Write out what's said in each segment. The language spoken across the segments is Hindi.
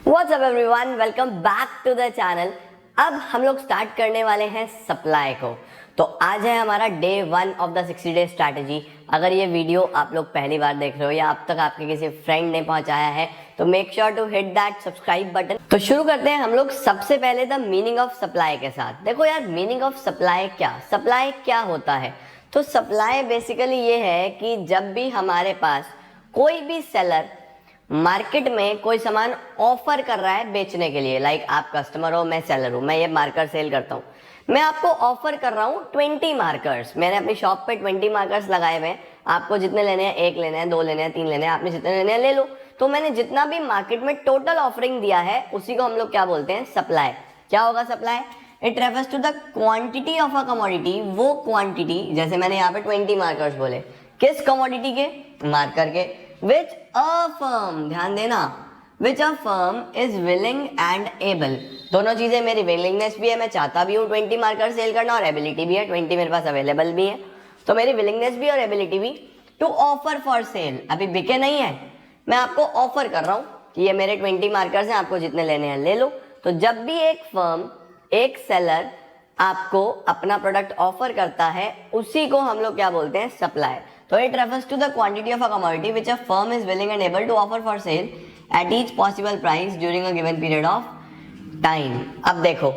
What's up everyone, welcome back to the channel. अब हम लोग स्टार्ट करने वाले हैं सप्लाई को। तो आज है हमारा day 1 of the 60 day strategy. अगर ये वीडियो आप लोग पहली बार देख रहे हो या अब तक आपके किसी फ्रेंड ने पहुंचाया है तो make sure to hit that subscribe button. तो शुरू करते हैं हम लोग सबसे पहले द मीनिंग ऑफ सप्लाई के साथ। देखो यार, मीनिंग ऑफ सप्लाई क्या होता है। तो सप्लाई बेसिकली ये है कि जब भी हमारे पास कोई भी सेलर मार्केट में कोई सामान ऑफर कर रहा है बेचने के लिए, लाइक आप कस्टमर हो, मैं सेलर हूं, मैं ये मार्कर सेल करता हूं, मैं आपको ऑफर कर रहा हूं 20 मार्कर्स। मैंने अपनी शॉप पे 20 मार्कर्स लगाए हुए हैं, आपको जितने लेने हैं, 1 लेने हैं, 2 लेने हैं, 3 लेने हैं, आपने जितने लेने हैं ले लो। तो मैंने जितना भी मार्केट में टोटल ऑफरिंग दिया है उसी को हम लोग क्या बोलते हैं, सप्लाई। क्या होगा supply? It refers to the quantity of a commodity. वो क्वांटिटी, जैसे मैंने यहाँ पे 20 मार्कर्स बोले, किस कमोडिटी के? मार्कर के। विच अ फर्म, ध्यान देना, which a firm is willing and able. दोनों चीजें, मेरी विलिंगनेस भी है, मैं चाहता भी हूँ 20 मार्कर सेल करना, और एबिलिटी भी है, 20 मेरे पास अवेलेबल भी है। तो मेरी विलिंगनेस भी और एबिलिटी भी टू ऑफर फॉर सेल। अभी बिके नहीं है, मैं आपको ऑफर कर रहा हूँ कि ये मेरे 20 मार्कर्स हैं, आपको जितने लेने हैं ले लो। तो जब भी एक फर्म, एक सेलर आपको अपना प्रोडक्ट ऑफर करता है उसी को हम लोग क्या बोलते हैं, सप्लाई। तो it refers to the quantity of a commodity which a firm is willing and able to offer for sale at each possible price during a given period of time. अब देखो,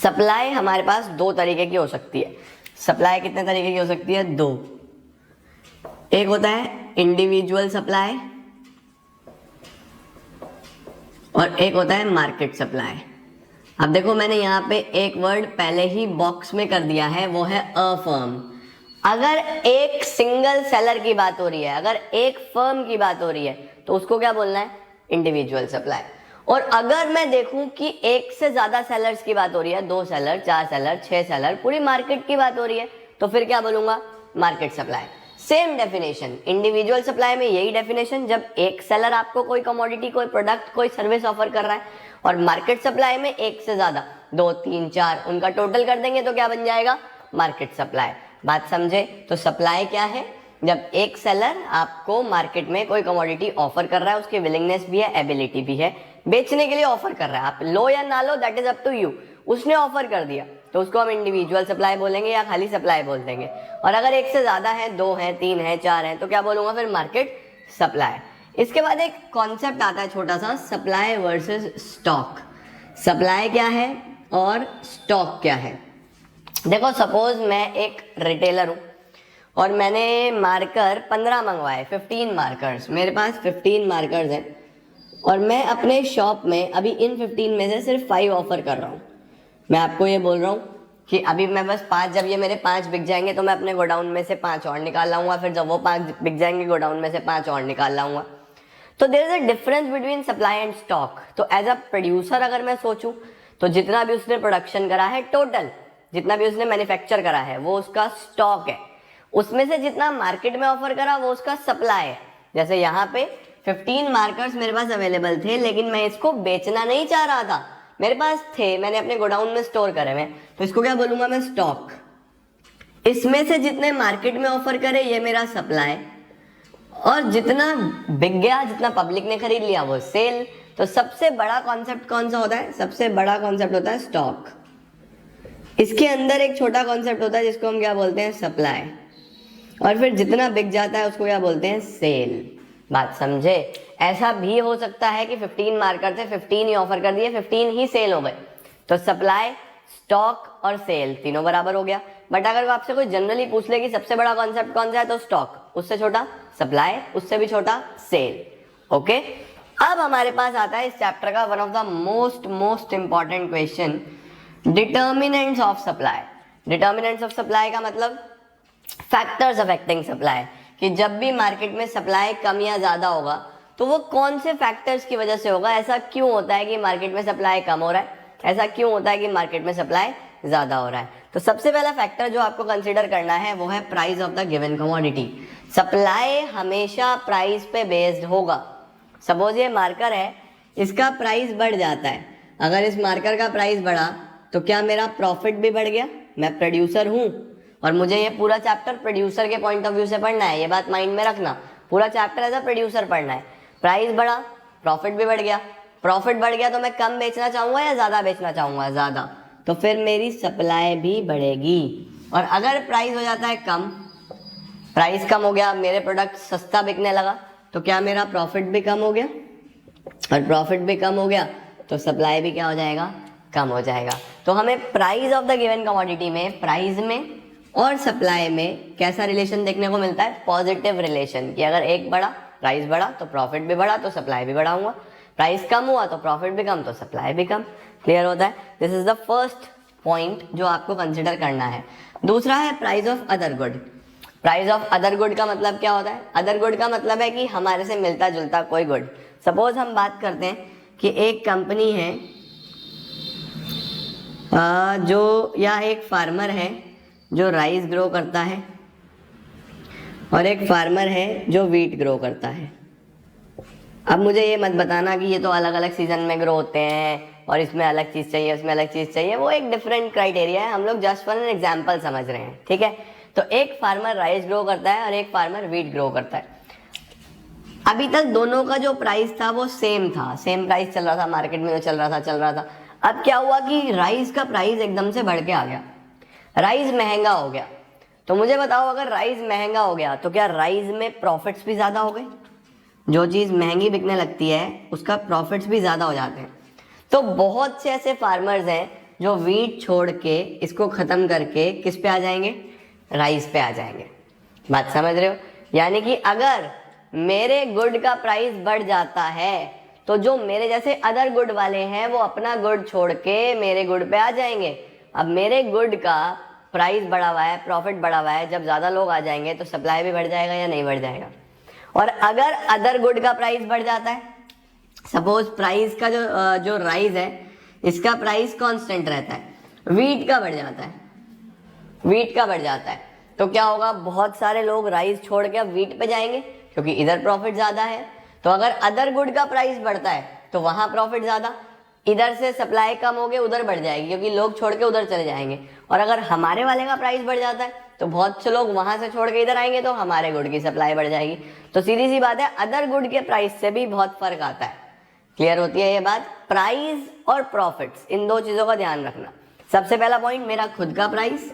सप्लाई हमारे पास 2 तरीके की हो सकती है। सप्लाई कितने तरीके की हो सकती है? 2। एक होता है इंडिविजुअल सप्लाई और एक होता है मार्केट सप्लाई। अब देखो, मैंने यहाँ पे एक वर्ड पहले ही बॉक्स में कर दिया है, वो है अ फर्म। अगर एक सिंगल सेलर की बात हो रही है, अगर एक फर्म की बात हो रही है, तो उसको क्या बोलना है? Individual supply. और अगर मैं देखूं कि एक से ज्यादा सेलर्स की बात हो रही है, 2 सेलर, 4 सेलर, 6 सेलर, पूरी मार्केट की बात हो रही है, तो फिर क्या बोलूंगा? Market supply. Same definition, individual supply में यही डेफिनेशन, जब एक सेलर आपको कोई कमोडिटी, कोई प्रोडक्ट, कोई सर्विस ऑफर कर रहा है, और मार्केट सप्लाई में एक से ज्यादा, 2, 3, 4, उनका टोटल कर देंगे तो क्या बन जाएगा? Market supply. बात समझे? तो सप्लाई क्या है? जब एक सेलर आपको मार्केट में कोई कमोडिटी ऑफर कर रहा है, उसकी विलिंगनेस भी है, एबिलिटी भी है, बेचने के लिए ऑफर कर रहा है, आप लो या ना लो that is up to you. उसने ऑफर कर दिया तो उसको हम इंडिविजुअल सप्लाई बोलेंगे या खाली सप्लाई बोल देंगे। और अगर एक से ज्यादा है, 2 है, 3 है, 4 है, तो क्या बोलूंगा फिर? Market supply. इसके बाद एक कॉन्सेप्ट आता है छोटा सा, सप्लाई वर्सेस स्टॉक। सप्लाई क्या है और स्टॉक क्या है? देखो, सपोज मैं एक रिटेलर हूं और मैंने मार्कर 15 मंगवाए, 15 मार्कर्स, मेरे पास 15 मार्कर्स हैं, और मैं अपने शॉप में अभी इन 15 में से सिर्फ 5 ऑफर कर रहा हूँ। मैं आपको ये बोल रहा हूँ कि अभी मैं बस 5, जब ये मेरे 5 बिक जाएंगे तो मैं अपने गोडाउन में से 5 और निकाल लाऊंगा, फिर जब वो 5 बिक जाएंगे गोडाउन में से 5 और निकाल लाऊंगा। तो there is a difference between supply and stock. तो एज अ प्रोड्यूसर अगर मैं सोचूं तो जितना भी उसने प्रोडक्शन करा है, टोटल जितना भी उसने मैन्युफैक्चर करा है, वो उसका स्टॉक है। उसमें से जितना मार्केट में ऑफर करा वो उसका सप्लाई है। जैसे यहाँ पे 15 मार्कर्स मेरे पास अवेलेबल थे, लेकिन मैं इसको बेचना नहीं चाह रहा था, मेरे पास थे, मैंने अपने गोडाउन में स्टोर करे हुए, तो इसको क्या बोलूंगा मैं? स्टॉक। इसमें से जितने मार्केट में ऑफर करे ये मेरा सप्लाई, और जितना बिक गया, जितना पब्लिक ने खरीद लिया, वो सेल। तो सबसे बड़ा कॉन्सेप्ट कौन सा होता है? सबसे बड़ा कॉन्सेप्ट होता है स्टॉक। इसके अंदर एक छोटा कॉन्सेप्ट होता है जिसको हम क्या बोलते हैं? सप्लाई। और फिर जितना बिक जाता है उसको क्या बोलते हैं? सेल। बात समझे? ऐसा भी हो सकता है कि 15 मार्कर थे, 15 ही ऑफर कर दिए, 15 ही सेल हो गए। तो सप्लाई, स्टॉक और सेल तीनों बराबर हो गया। बट अगर वो आपसे कोई जनरली पूछ ले कि सबसे बड़ा कॉन्सेप्ट कौन सा है, तो स्टॉक, उससे छोटा सप्लाई, उससे भी छोटा सेल। ओके, अब हमारे पास आता है इस चैप्टर का one of the most important question, determinants of supply. Determinants of supply का मतलब फैक्टर्स अफेक्टिंग सप्लाई, कि जब भी मार्केट में सप्लाई कम या ज्यादा होगा तो वो कौन से फैक्टर्स की वजह से होगा। ऐसा क्यों होता है कि मार्केट में सप्लाई कम हो रहा है, ऐसा क्यों होता है कि मार्केट में सप्लाई ज्यादा हो रहा है। तो सबसे पहला फैक्टर जो आपको कंसीडर करना है वो है price of the given commodity. Supply हमेशा प्राइस पे बेस्ड होगा। सपोज ये मार्कर है, इसका प्राइस बढ़ जाता है, अगर इस मार्कर का प्राइस बढ़ा तो क्या मेरा प्रॉफिट भी बढ़ गया? मैं प्रोड्यूसर हूं और मुझे ये पूरा चैप्टर प्रोड्यूसर के पॉइंट ऑफ व्यू से पढ़ना है, ये बात माइंड में रखना, पूरा चैप्टर एज अ प्रोड्यूसर पढ़ना है। प्राइस बढ़ा, प्रॉफिट भी बढ़ गया, प्रॉफिट बढ़ गया तो मैं कम बेचना चाहूंगा या ज्यादा बेचना चाहूंगा, ज्यादा, तो फिर मेरी सप्लाई भी बढ़ेगी। और अगर प्राइस हो जाता है कम, प्राइस कम हो गया, मेरे प्रोडक्ट सस्ता बिकने लगा, तो क्या मेरा प्रॉफिट भी कम हो गया, और प्रॉफिट भी कम हो गया तो सप्लाई भी क्या हो जाएगा, कम हो जाएगा। तो हमें price of the given commodity में, प्राइस में और सप्लाई में कैसा रिलेशन देखने को मिलता है, पॉजिटिव रिलेशन, कि अगर एक बढ़ा, प्राइस बढ़ा तो प्रॉफिट भी बढ़ा तो सप्लाई भी बढ़ाऊंगा, प्राइस कम हुआ तो प्रॉफिट भी कम तो सप्लाई भी कम। क्लियर होता है? This is the first point जो आपको कंसिडर करना है। दूसरा है price of other good. Price of other good का मतलब क्या होता है? अदर गुड का मतलब है कि हमारे से मिलता जुलता कोई गुड। सपोज हम बात करते हैं कि एक कंपनी है जो, या एक फार्मर है जो राइस ग्रो करता है, और एक फार्मर है जो वीट ग्रो करता है। अब मुझे ये मत बताना कि ये तो अलग अलग सीजन में ग्रो होते हैं और इसमें अलग चीज़ चाहिए, उसमें अलग चीज़ चाहिए, वो एक डिफरेंट क्राइटेरिया है, हम लोग जस्ट फॉर एन एग्जाम्पल समझ रहे हैं, ठीक है। तो एक फार्मर राइस ग्रो करता है और एक फार्मर वीट ग्रो करता है। अभी तक दोनों का जो प्राइस था वो सेम था, सेम प्राइस चल रहा था, मार्केट में जो चल रहा था। अब क्या हुआ कि राइस का प्राइस एकदम से बढ़ के आ गया, राइस महंगा हो गया। तो मुझे बताओ, अगर राइस महंगा हो गया तो क्या राइस में प्रॉफिट्स भी ज़्यादा हो गए? जो चीज़ महंगी बिकने लगती है उसका प्रॉफिट्स भी ज़्यादा हो जाते हैं। तो बहुत से ऐसे फार्मर्स हैं जो वीट छोड़ के, इसको ख़त्म करके किस पे आ जाएंगे, राइस पे आ जाएंगे। बात समझ रहे हो? यानी कि अगर मेरे गुड का प्राइस बढ़ जाता है तो जो मेरे जैसे अदर गुड वाले हैं वो अपना गुड छोड़ के मेरे गुड पे आ जाएंगे। अब मेरे गुड का प्राइस बढ़ा हुआ है, प्रॉफिट बढ़ा हुआ है, जब ज़्यादा लोग आ जाएंगे तो सप्लाई भी बढ़ जाएगा या नहीं बढ़ जाएगा? और अगर अदर गुड का प्राइस बढ़ जाता है, सपोज प्राइस का जो राइस है इसका प्राइस कांस्टेंट रहता है, वीट का बढ़ जाता है, वीट का बढ़ जाता है, तो क्या होगा, बहुत सारे लोग राइस छोड़ के अब वीट पे जाएंगे क्योंकि इधर प्रॉफिट ज़्यादा है। तो अगर अदर गुड का प्राइस बढ़ता है तो वहाँ प्रॉफिट ज़्यादा, इधर से सप्लाई कम हो गई उधर बढ़ जाएगी क्योंकि लोग छोड़ के उधर चले जाएंगे। और अगर हमारे वाले का प्राइस बढ़ जाता है तो बहुत से लोग वहाँ से छोड़ के इधर आएंगे तो हमारे गुड की सप्लाई बढ़ जाएगी। तो सीधी सी बात है, अदर गुड के प्राइस से भी बहुत फर्क आता है। क्लियर होती है ये बात? प्राइस और प्रॉफिट्स, इन दो चीज़ों का ध्यान रखना। सबसे पहला पॉइंट मेरा खुद का प्राइस,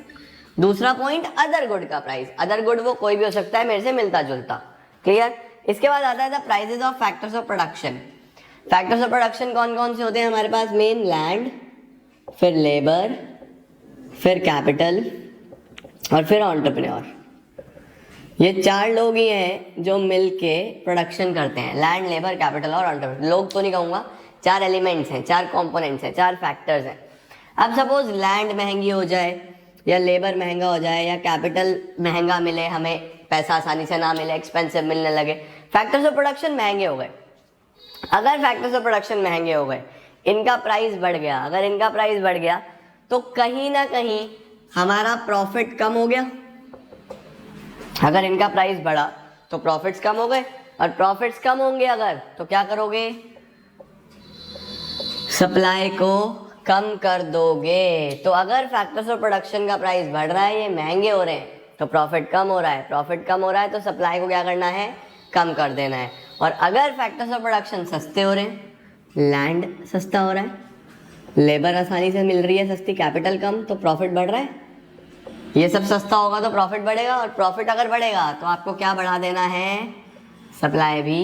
दूसरा पॉइंट अदर गुड का प्राइस। अदर गुड वो कोई भी हो सकता है मेरे से मिलता जुलता। क्लियर? इसके बाद आता है the prices of factors of production. Factors of production कौन कौन से होते हैं हमारे पास? मेन लैंड, फिर लेबर, फिर कैपिटल और फिर एंटरप्रेन्योर। ये चार लोग ही हैं जो मिलके प्रोडक्शन करते हैं, लैंड, लेबर, कैपिटल और एंटरप्रेन्योर। लोग तो नहीं कहूँगा, चार एलिमेंट्स हैं, चार कंपोनेंट्स हैं, चार फैक्टर्स हैं। अब सपोज लैंड महंगी हो जाए या लेबर महंगा हो जाए या कैपिटल महंगा मिले, हमें पैसा आसानी से ना मिले, एक्सपेंसिव मिलने लगे, फैक्टर्स ऑफ प्रोडक्शन महंगे हो गए। अगर फैक्टर्स ऑफ प्रोडक्शन महंगे हो गए, इनका प्राइस बढ़ गया, अगर इनका प्राइस बढ़ गया तो कहीं ना कहीं हमारा प्रॉफिट कम हो गया। अगर इनका प्राइस बढ़ा तो प्रॉफिट्स कम हो गए, और प्रॉफिट्स कम होंगे अगर, तो क्या करोगे, सप्लाई को कम कर दोगे। तो अगर फैक्टर्स ऑफ प्रोडक्शन का प्राइस बढ़ रहा है, ये महंगे हो रहे हैं, तो प्रॉफिट कम हो रहा है, प्रॉफिट कम हो रहा है तो सप्लाई को क्या करना है, कम कर देना है। और अगर फैक्टर्स ऑफ प्रोडक्शन सस्ते हो रहे हैं, लैंड सस्ता हो रहा है, लेबर आसानी से मिल रही है सस्ती, कैपिटल कम, तो प्रॉफिट बढ़ रहा है। ये सब सस्ता होगा तो प्रॉफिट बढ़ेगा, और प्रॉफिट अगर बढ़ेगा तो आपको क्या बढ़ा देना है, सप्लाई भी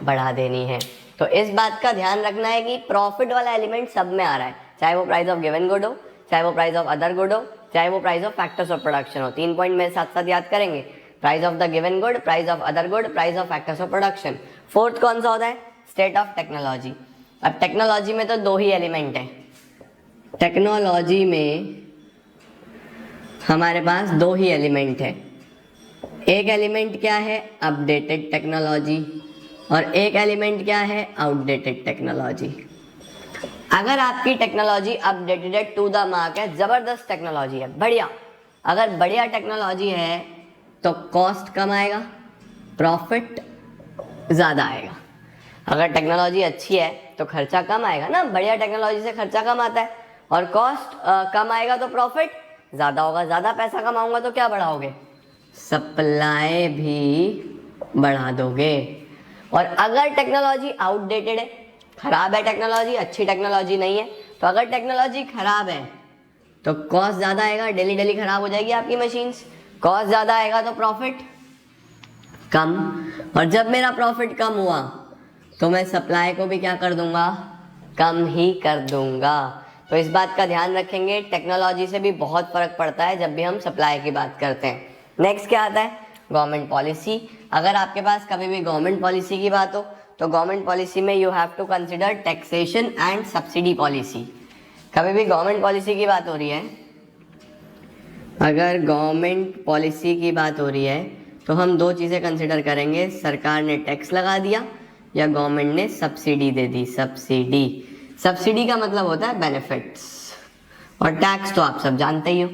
बढ़ा देनी है। तो इस बात का ध्यान रखना है कि प्रॉफिट वाला एलिमेंट सब में आ रहा है, चाहे वो प्राइस ऑफ गिवन गुड हो, चाहे वो प्राइस ऑफ अदर गुड हो, चाहे वो price of factors of production हो। 3 पॉइंट मेरे साथ साथ याद करेंगे, price of the given good, price of other good, price of factors of production. Fourth कौन सा होता है, स्टेट ऑफ टेक्नोलॉजी। अब टेक्नोलॉजी में तो 2 ही एलिमेंट हैं, टेक्नोलॉजी में हमारे पास 2 ही एलिमेंट है। एक एलिमेंट क्या है, अपडेटेड टेक्नोलॉजी, और एक एलिमेंट क्या है, आउटडेटेड टेक्नोलॉजी। अगर आपकी technology updated to the mark है, जबरदस्त टेक्नोलॉजी है, बढ़िया, अगर बढ़िया टेक्नोलॉजी है तो कॉस्ट कम आएगा, प्रॉफिट ज़्यादा आएगा। अगर टेक्नोलॉजी अच्छी है तो खर्चा कम आएगा ना, बढ़िया टेक्नोलॉजी से खर्चा कम आता है, और कॉस्ट कम आएगा तो प्रॉफिट ज़्यादा होगा। ज़्यादा पैसा कमाऊंगा तो क्या बढ़ाओगे, सप्लाई भी बढ़ा दोगे। और अगर टेक्नोलॉजी आउटडेटेड है, खराब है टेक्नोलॉजी, अच्छी टेक्नोलॉजी नहीं है। तो अगर टेक्नोलॉजी खराब है तो कॉस्ट ज़्यादा आएगा, डेली डेली खराब हो जाएगी आपकी मशीन्स। कॉस्ट ज़्यादा आएगा तो प्रॉफिट कम, और जब मेरा प्रॉफिट कम हुआ तो मैं सप्लाई को भी क्या कर दूंगा, कम ही कर दूंगा। तो इस बात का ध्यान रखेंगे, टेक्नोलॉजी से भी बहुत फर्क पड़ता है जब भी हम सप्लाई की बात करते हैं। नेक्स्ट क्या आता है, गवर्नमेंट पॉलिसी। अगर आपके पास कभी भी गवर्नमेंट पॉलिसी की बात हो तो गवर्नमेंट पॉलिसी में you have to consider taxation and subsidy policy. कभी भी गवर्नमेंट पॉलिसी की बात हो रही है, अगर गवर्नमेंट पॉलिसी की बात हो रही है तो हम दो चीज़ें कंसिडर करेंगे, सरकार ने टैक्स लगा दिया या गवर्नमेंट ने सब्सिडी दे दी। सब्सिडी, सब्सिडी का मतलब होता है बेनिफिट्स, और टैक्स तो आप सब जानते ही हो।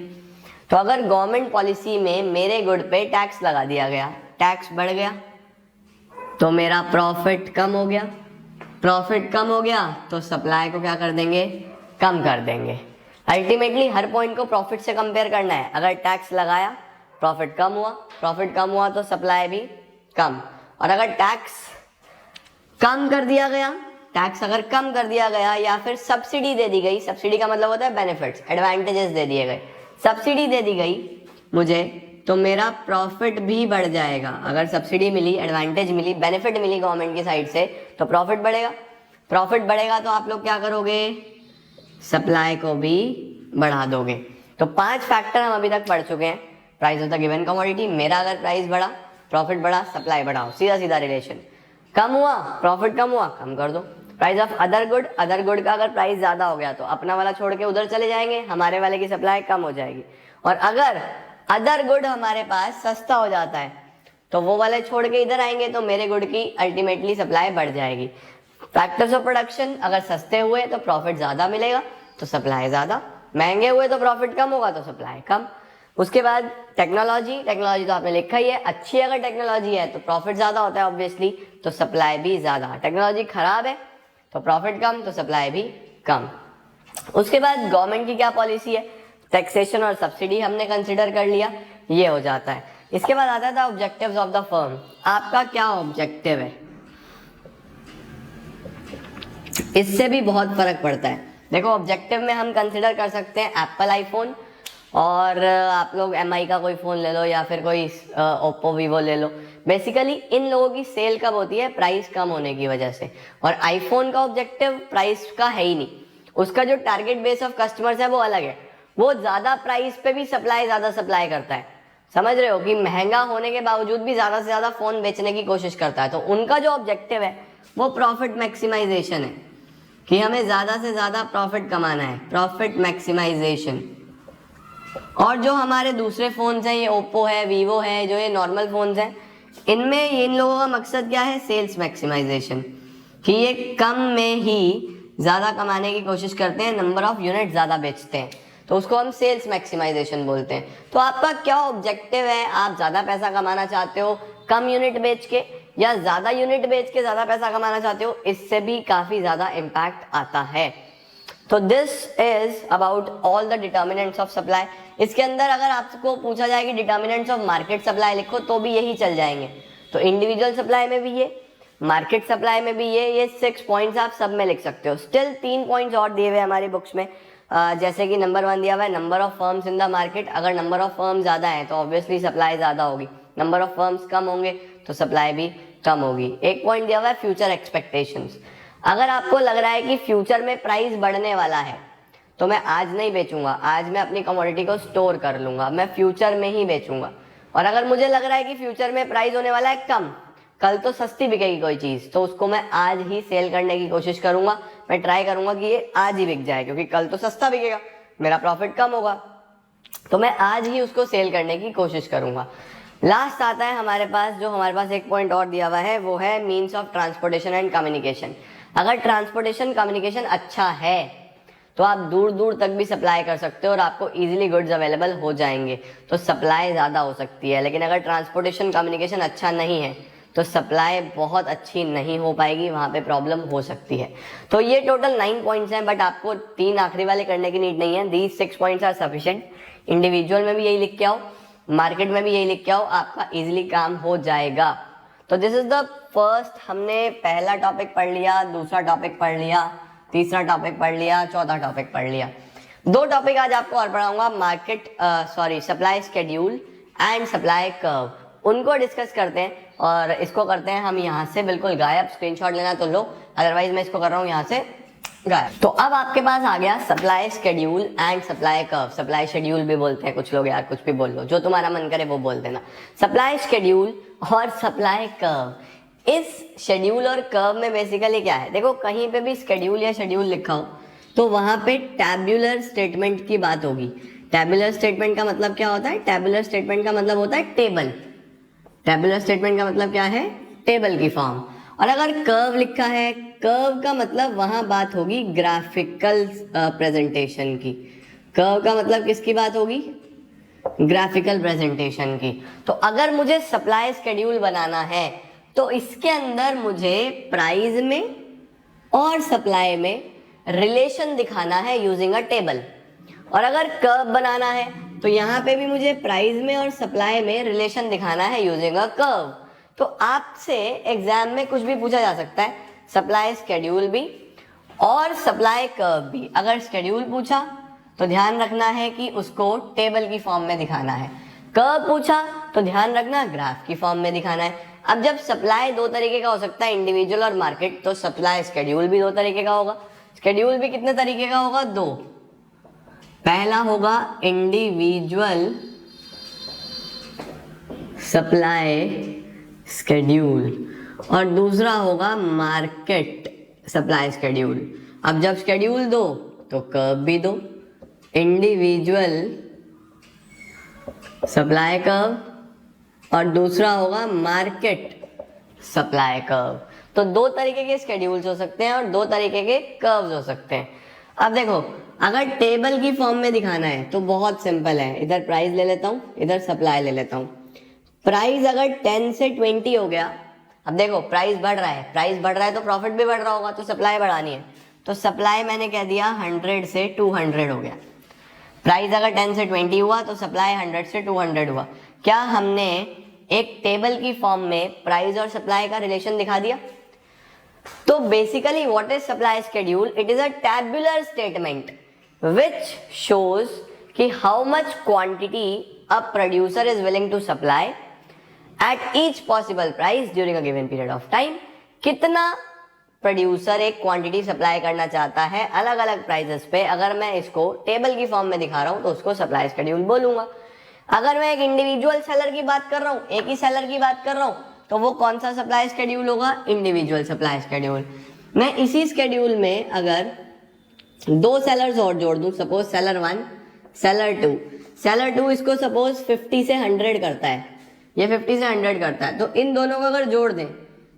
तो अगर गवर्नमेंट पॉलिसी में मेरे गुड पे टैक्स लगा दिया गया, टैक्स बढ़ गया तो मेरा प्रॉफिट कम हो गया, प्रॉफिट कम हो गया तो सप्लाई को क्या कर देंगे, कम कर देंगे। अल्टीमेटली हर पॉइंट को प्रॉफिट से कंपेयर करना है। अगर टैक्स लगाया प्रॉफिट कम हुआ, प्रॉफिट कम हुआ तो सप्लाई भी कम, और अगर टैक्स कम कर दिया गया, टैक्स अगर कम कर दिया गया या फिर सब्सिडी दे दी गई, सब्सिडी का मतलब होता है बेनिफिट्स, एडवांटेजेस दे दिए गए, सब्सिडी दे दी गई मुझे, तो मेरा प्रॉफिट भी बढ़ जाएगा। अगर सब्सिडी मिली, एडवांटेज मिली, बेनिफिट मिली गवर्नमेंट की साइड से तो प्रॉफिट बढ़ेगा। प्रॉफिट बढ़ेगा तो आप लोग क्या करोगे, सप्लाई को भी बढ़ा दोगे। तो 5 फैक्टर हम अभी तक पढ़ चुके हैं। Price of the given commodity, मेरा अगर प्राइस बढ़ा, प्रॉफिट बढ़ा, सप्लाई बढ़ाओ, सीधा सीधा रिलेशन। कम हुआ, प्रॉफिट कम हुआ, कम कर दो। Price of other good, other good का अगर प्राइस ज्यादा हो गया तो अपना वाला छोड़ के उधर चले जाएंगे, हमारे वाले की सप्लाई कम हो जाएगी। और अगर अदर गुड हमारे पास सस्ता हो जाता है तो वो वाले छोड़ के इधर आएंगे तो मेरे गुड की अल्टीमेटली सप्लाई बढ़ जाएगी। फैक्टर्स ऑफ प्रोडक्शन, अगर सस्ते हुए तो प्रॉफिट ज्यादा मिलेगा तो सप्लाई ज्यादा, महंगे हुए तो प्रॉफिट कम होगा तो सप्लाई कम। उसके बाद टेक्नोलॉजी, टेक्नोलॉजी तो आपने लिखा ही है, अच्छी अगर टेक्नोलॉजी है तो प्रॉफिट ज्यादा होता है ऑब्वियसली, तो सप्लाई भी ज्यादा। टेक्नोलॉजी खराब है तो प्रॉफिट कम तो सप्लाई भी कम। उसके बाद गवर्नमेंट की क्या पॉलिसी है, टैक्सेशन और सब्सिडी हमने कंसिडर कर लिया, ये हो जाता है। इसके बाद आता था ऑब्जेक्टिव्स ऑफ द फर्म। आपका क्या ऑब्जेक्टिव है, इससे भी बहुत फर्क पड़ता है। देखो ऑब्जेक्टिव में हम कंसिडर कर सकते हैं एप्पल आईफोन, और आप लोग एमआई का कोई फ़ोन ले लो या फिर कोई ओप्पो वीवो ले लो। बेसिकली इन लोगों की सेल कब होती है, प्राइस कम होने की वजह से। और आईफोन का ऑब्जेक्टिव प्राइस का है ही नहीं, उसका जो टारगेट बेस ऑफ कस्टमर्स है वो अलग है। वो ज़्यादा प्राइस पे भी ज़्यादा सप्लाई करता है, समझ रहे हो, कि महंगा होने के बावजूद भी ज़्यादा से ज़्यादा फ़ोन बेचने की कोशिश करता है। तो उनका जो ऑब्जेक्टिव है वो प्रॉफिट मैक्सिमाइजेशन है, कि हमें ज़्यादा से ज़्यादा प्रॉफिट कमाना है, प्रॉफिट मैक्सिमाइजेशन। और जो हमारे दूसरे फ़ोन्स हैं, ये ओप्पो है, वीवो है, जो ये नॉर्मल फ़ोन्स हैं, इनमें इन लोगों का मकसद क्या है, सेल्स मैक्सिमाइजेशन, कि ये कम में ही ज़्यादा कमाने की कोशिश करते हैं, नंबर ऑफ यूनिट ज़्यादा बेचते हैं, तो उसको हम सेल्स मैक्सिमाइजेशन बोलते हैं। तो आपका क्या ऑब्जेक्टिव है, आप ज़्यादा पैसा कमाना चाहते हो कम यूनिट बेच के, या ज़्यादा यूनिट बेच के ज़्यादा पैसा कमाना चाहते हो, इससे भी काफ़ी ज़्यादा इम्पैक्ट आता है। तो this is about all the determinants of supply. इसके अंदर अगर आपको पूछा जाए कि डिटर्मिनेंट्स ऑफ मार्केट सप्लाई लिखो तो भी यही चल जाएंगे। तो इंडिविजुअल सप्लाई में भी ये, मार्केट सप्लाई में भी ये 6 पॉइंट्स आप सब में लिख सकते हो। स्टिल 3 पॉइंट्स और दिए हुए हमारी बुक्स में, जैसे कि नंबर 1 दिया हुआ है number of firms in the market. अगर नंबर ऑफ फर्म ज़्यादा है तो ऑब्वियसली सप्लाई ज़्यादा होगी, नंबर ऑफ फर्म्स कम होंगे तो सप्लाई भी कम होगी। एक पॉइंट दिया हुआ है फ्यूचर एक्सपेक्टेशंस। अगर आपको लग रहा है कि फ्यूचर में प्राइस बढ़ने वाला है तो मैं आज नहीं बेचूंगा, आज मैं अपनी कमोडिटी को स्टोर कर लूंगा, मैं फ्यूचर में ही बेचूंगा। और अगर मुझे लग रहा है कि फ्यूचर में प्राइस होने वाला है कम, कल तो सस्ती बिकेगी कोई चीज़, तो उसको मैं आज ही सेल करने की कोशिश करूंगा। मैं ट्राई करूंगा कि ये आज ही बिक जाए, क्योंकि कल तो सस्ता बिकेगा, मेरा प्रॉफिट कम होगा, तो मैं आज ही उसको सेल करने की कोशिश करूंगा। लास्ट आता है हमारे पास, जो हमारे पास एक पॉइंट और दिया हुआ है, वो है means of transportation and communication. अगर ट्रांसपोर्टेशन कम्युनिकेशन अच्छा है तो आप दूर दूर तक भी सप्लाई कर सकते हो और आपको इजीली गुड्स अवेलेबल हो जाएंगे, तो सप्लाई ज़्यादा हो सकती है। लेकिन अगर ट्रांसपोर्टेशन कम्युनिकेशन अच्छा नहीं है तो सप्लाई बहुत अच्छी नहीं हो पाएगी, वहाँ पे प्रॉब्लम हो सकती है। तो ये टोटल 9 पॉइंट्स हैं, बट आपको 3 आखिरी वाले करने की नीड नहीं है। These 6 points are sufficient. Individual में भी यही लिख के आओ, मार्केट में भी यही लिख के आओ, आपका इजीली काम हो जाएगा। तो दिस इज द फर्स्ट, हमने पहला टॉपिक पढ़ लिया, दूसरा टॉपिक पढ़ लिया, तीसरा टॉपिक पढ़ लिया, चौथा टॉपिक पढ़ लिया। 2 टॉपिक आज आपको और पढ़ाऊंगा, supply schedule and supply curve, उनको डिस्कस करते हैं। और इसको करते हैं हम यहाँ से बिल्कुल गायब, स्क्रीनशॉट लेना तो लो, अदरवाइज मैं इसको कर रहा हूँ यहाँ से गायब। तो अब आपके पास आ गया supply schedule and supply curve. Supply schedule भी बोलते हैं कुछ लोग, यार कुछ भी बोल लो, जो तुम्हारा मन करे वो बोल देना। सप्लाई शेड्यूल और सप्लाई कर्व, इस शेड्यूल और कर्व में बेसिकली क्या है, देखो कहीं पे भी शेड्यूल या शेड्यूल लिखा हो तो वहां पे टैब्यूलर स्टेटमेंट की बात होगी। टैब्यूलर स्टेटमेंट का मतलब क्या होता है? टैब्यूलर स्टेटमेंट का मतलब होता है टेबल। टैब्यूलर स्टेटमेंट का मतलब क्या है? टेबल की फॉर्म। और अगर कर्व लिखा है, कर्व का मतलब वहां बात होगी ग्राफिकल प्रेजेंटेशन की। कर्व का मतलब किसकी बात होगी? ग्राफिकल प्रेजेंटेशन की। तो अगर मुझे सप्लाई शेड्यूल बनाना है तो इसके अंदर मुझे प्राइस में और सप्लाई में रिलेशन दिखाना है यूजिंग अ टेबल। और अगर कर्व बनाना है तो यहाँ पे भी मुझे प्राइस में और सप्लाई में रिलेशन दिखाना है यूजिंग अ कर्व। तो आपसे एग्जाम में कुछ भी पूछा जा सकता है, सप्लाई शेड्यूल भी और सप्लाई कर्व भी। अगर शेड्यूल पूछा तो ध्यान रखना है कि उसको टेबल की फॉर्म में दिखाना है, कर्व पूछा तो ध्यान रखना ग्राफ की फॉर्म में दिखाना है। अब जब सप्लाई 2 तरीके का हो सकता है, इंडिविजुअल और मार्केट, तो सप्लाई शेड्यूल भी 2 तरीके का होगा। शेड्यूल भी कितने तरीके का होगा? 2। पहला होगा इंडिविजुअल सप्लाई शेड्यूल और दूसरा होगा मार्केट सप्लाई शेड्यूल। अब जब शेड्यूल दो तो कर्व भी दो, इंडिविजुअल सप्लाई कर्व और दूसरा होगा मार्केट सप्लाई कर्व। तो 2 तरीके के शेड्यूल्स हो सकते हैं और 2 तरीके के कर्व्स हो सकते हैं। अब देखो, अगर टेबल की फॉर्म में दिखाना है तो बहुत सिंपल है, इधर प्राइस ले लेता हूं, इधर सप्लाई ले लेता हूं। प्राइस अगर 10 से 20 हो गया, अब देखो प्राइस बढ़ रहा है, प्राइस बढ़ रहा है तो प्रॉफिट भी बढ़ रहा होगा, तो सप्लाई बढ़ानी है। तो सप्लाई मैंने कह दिया 100 से 200 हो गया। प्राइस अगर 10 से 20 हुआ तो सप्लाई 100 से 200 हुआ। क्या हमने एक टेबल की फॉर्म में प्राइस और सप्लाई का रिलेशन दिखा दिया? तो basically what is supply schedule? It is a tabular statement which shows कि how much quantity a producer is willing to supply at each possible price during a given period of time। कितना प्रोड्यूसर एक क्वांटिटी सप्लाई करना चाहता है अलग अलग प्राइसेस पे। अगर मैं इसको टेबल की फॉर्म में दिखा रहा हूं तो उसको सप्लाई शेड्यूल बोलूंगा। अगर मैं एक इंडिविजुअल सेलर की बात कर रहा हूं, एक ही सेलर की बात कर रहा हूं, तो वो कौन सा सप्लाई शेड्यूल होगा? Individual supply schedule. मैं इसी शेड्यूल में अगर 2 सेलर्स और जोड़ दूं, सपोज सेलर 1, सेलर 2, सेलर 2 इसको सपोज 50 से 100 करता है, ये 50 से 100 करता है, तो इन दोनों को अगर जोड़ दें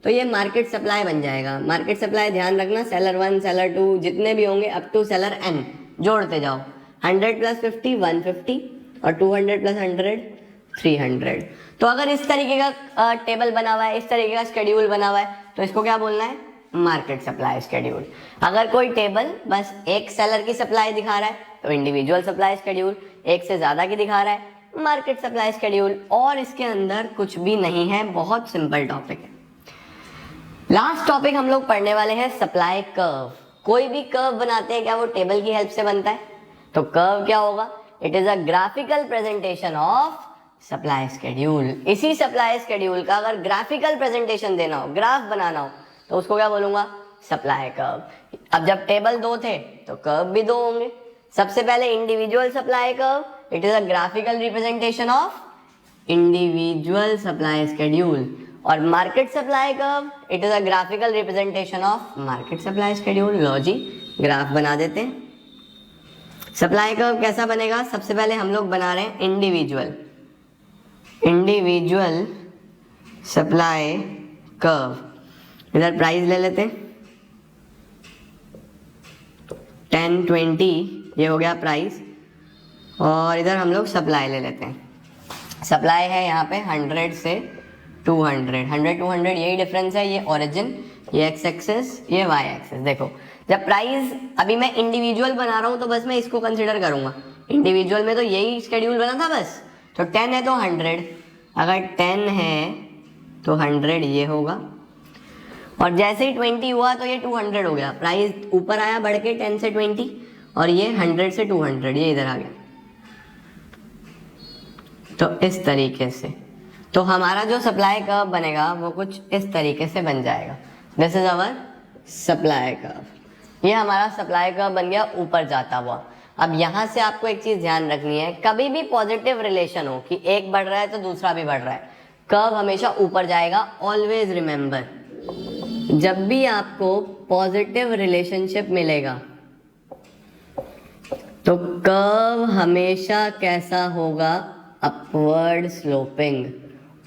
तो ये मार्केट सप्लाई बन जाएगा। मार्केट सप्लाई ध्यान रखना, सेलर 1, सेलर 2 जितने भी होंगे अप टू सेलर n जोड़ते जाओ। 100 + 50 150 और 200 + 100 300। तो अगर इस तरीके का टेबल बना हुआ है, इस तरीके का शेड्यूल बना हुआ है, तो इसको क्या बोलना है? Market supply schedule. अगर कोई टेबल बस एक सेलर की सप्लाई दिखा रहा है तो इंडिविजुअल सप्लाई शेड्यूल, एक से ज्यादा की दिखा रहा है मार्केट सप्लाई शेड्यूल, और इसके अंदर कुछ भी नहीं है, बहुत सिंपल टॉपिक है। लास्ट टॉपिक हम लोग पढ़ने वाले हैं सप्लाई कर्व। कोई भी कर्व बनाते हैं क्या वो टेबल की हेल्प से बनता है? तो कर्व क्या होगा? It is a graphical presentation of supply schedule. इसी सप्लाई शेड्यूल का अगर ग्राफिकल प्रेजेंटेशन देना हो, ग्राफ बनाना हो, तो उसको क्या बोलूंगा? Supply curve. अब जब टेबल 2 थे तो कर्व भी 2 होंगे। सबसे पहले individual supply curve, it is a graphical representation of individual supply schedule, और market supply curve, it is a graphical representation of market supply schedule. लो जी, ग्राफ बना देते हैं। सप्लाई कर्व कैसा बनेगा? सबसे पहले हम लोग बना रहे हैं इंडिविजुअल सप्लाई कर्व। इधर प्राइस ले लेते हैं 10 20, ये हो गया प्राइस, और इधर हम लोग सप्लाई ले लेते हैं। सप्लाई है यहाँ पे 100 से 200, 100 200 यही डिफरेंस है। ये ओरिजिन, ये एक्स एक्सेस, ये वाई एक्सेस। देखो जब प्राइस, अभी मैं इंडिविजुअल बना रहा हूँ तो बस मैं इसको कंसिडर करूंगा। इंडिविजुअल में तो यही शेड्यूल बना था बस, तो 10 है तो 100, अगर 10 है तो 100 ये होगा, और जैसे ही 20 हुआ तो ये 200 हो गया, प्राइस ऊपर आया बढ़ के 10 से 20, और ये 100 से 200 ये इधर आ गया। तो इस तरीके से तो हमारा जो सप्लाई कर्व बनेगा वो कुछ इस तरीके से बन जाएगा। This is our supply curve. ये हमारा सप्लाई कर्व बन गया ऊपर जाता हुआ। अब यहाँ से आपको एक चीज ध्यान रखनी है, कभी भी पॉजिटिव रिलेशन हो कि एक बढ़ रहा है तो दूसरा भी बढ़ रहा है, कर्व हमेशा ऊपर जाएगा। ऑलवेज रिमेंबर, जब भी आपको पॉजिटिव रिलेशनशिप मिलेगा तो कर्व हमेशा कैसा होगा, अपवर्ड स्लोपिंग,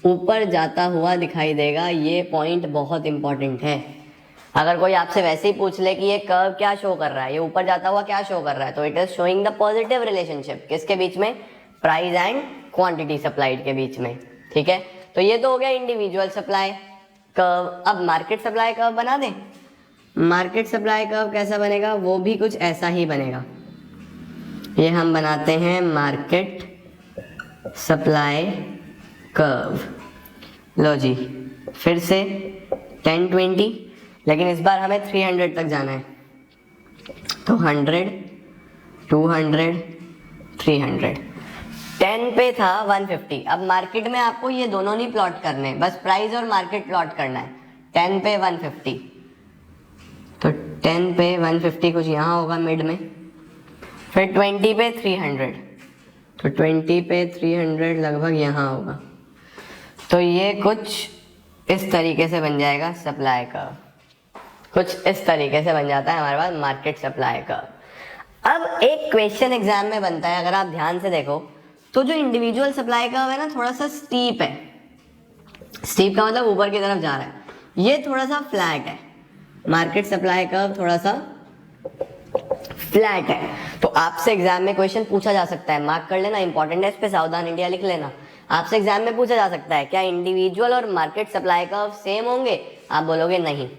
ऊपर जाता हुआ दिखाई देगा। ये पॉइंट बहुत इंपॉर्टेंट है। अगर कोई आपसे वैसे ही पूछ ले कि ये कर्व क्या शो कर रहा है, ये ऊपर जाता हुआ क्या शो कर रहा है, तो it is showing the positive relationship. किसके बीच में, प्राइस एंड क्वांटिटी सप्लाइड के बीच में। ठीक है, तो ये तो हो गया इंडिविजुअल सप्लाई कर्व। अब मार्केट सप्लाई कर्व बना दें। मार्केट सप्लाई कर्व कैसा बनेगा, वो भी कुछ ऐसा ही बनेगा। ये हम बनाते हैं मार्केट सप्लाई कर्व। लो जी, फिर से 10 20, लेकिन इस बार हमें 300 तक जाना है। तो 100 200 300, 10 पे था 150। अब मार्केट में आपको ये दोनों नहीं प्लॉट करने, बस प्राइस और मार्केट प्लॉट करना है। 10 पे 150, तो 10 पे 150 कुछ यहाँ होगा मिड में। फिर 20 पे 300, तो 20 पे 300 लगभग यहाँ होगा। तो ये कुछ इस तरीके से बन जाएगा सप्लाई कर्व। कुछ इस तरीके से बन जाता है हमारे पास मार्केट सप्लाई कर्व। अब एक क्वेश्चन एग्जाम में बनता है, अगर आप ध्यान से देखो तो जो इंडिविजुअल सप्लाई कर्व है ना, थोड़ा सा स्टीप है। स्टीप का मतलब ऊपर की तरफ जा रहा है, ये थोड़ा सा फ्लैट है। मार्केट सप्लाई कर्व थोड़ा सा फ्लैट है। तो आपसे एग्जाम में क्वेश्चन पूछा जा सकता है, मार्क कर लेना, इंपॉर्टेंट है, इस पे सावधान इंडिया लिख लेना। आपसे एग्जाम में पूछा जा सकता है क्या इंडिविजुअल और मार्केट सप्लाई कर्व सेम होंगे, आप बोलोगे नहीं।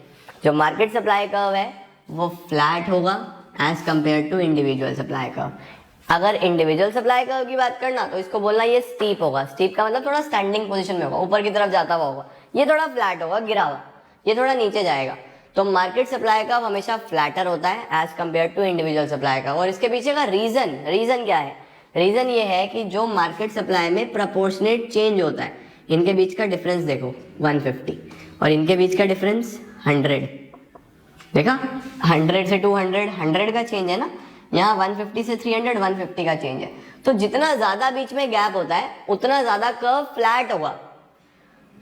जो मार्केट सप्लाई कर्व है वो फ्लैट होगा as compare to individual supply curve. अगर इंडिविजुअल सप्लाई कर्व की बात करना तो इसको बोलना ये स्टीप होगा। स्टीप का मतलब थोड़ा स्टैंडिंग पोजीशन में होगा, ऊपर की तरफ जाता हुआ होगा। ये थोड़ा फ्लैट होगा, गिरा हुआ, ये थोड़ा नीचे जाएगा। तो मार्केट सप्लाई कर्व हमेशा फ्लैटर होता है as compare to individual supply curve. और इसके पीछे का रीजन क्या है, रीजन ये है कि जो मार्केट सप्लाई में प्रोपोर्शनेट चेंज होता है, इनके बीच का डिफरेंस देखो 150 और इनके बीच का डिफरेंस 100। देखा, 100 से 200 100 का चेंज है ना, यहाँ 150 से 300 150 का चेंज है। तो जितना ज्यादा बीच में गैप होता है उतना ज्यादा कर्व फ्लैट होगा।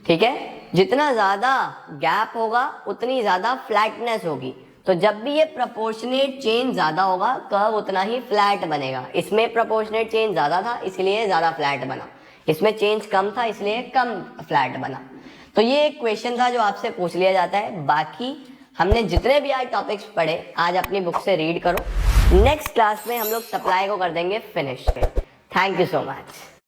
ठीक है, जितना ज्यादा गैप होगा उतनी ज्यादा फ्लैटनेस होगी। तो जब भी ये प्रोपोर्शनेट चेंज ज्यादा होगा कर्व उतना ही फ्लैट बनेगा। इसमें प्रोपोर्शनेट चेंज ज्यादा था इसलिए ज्यादा फ्लैट बना, इसमें चेंज कम था इसलिए कम फ्लैट बना। तो ये एक क्वेश्चन था जो आपसे पूछ लिया जाता है। बाकी हमने जितने भी आज टॉपिक्स पढ़े आज अपनी बुक से रीड करो। नेक्स्ट क्लास में हम लोग सप्लाई को कर देंगे finish. Thank you so much.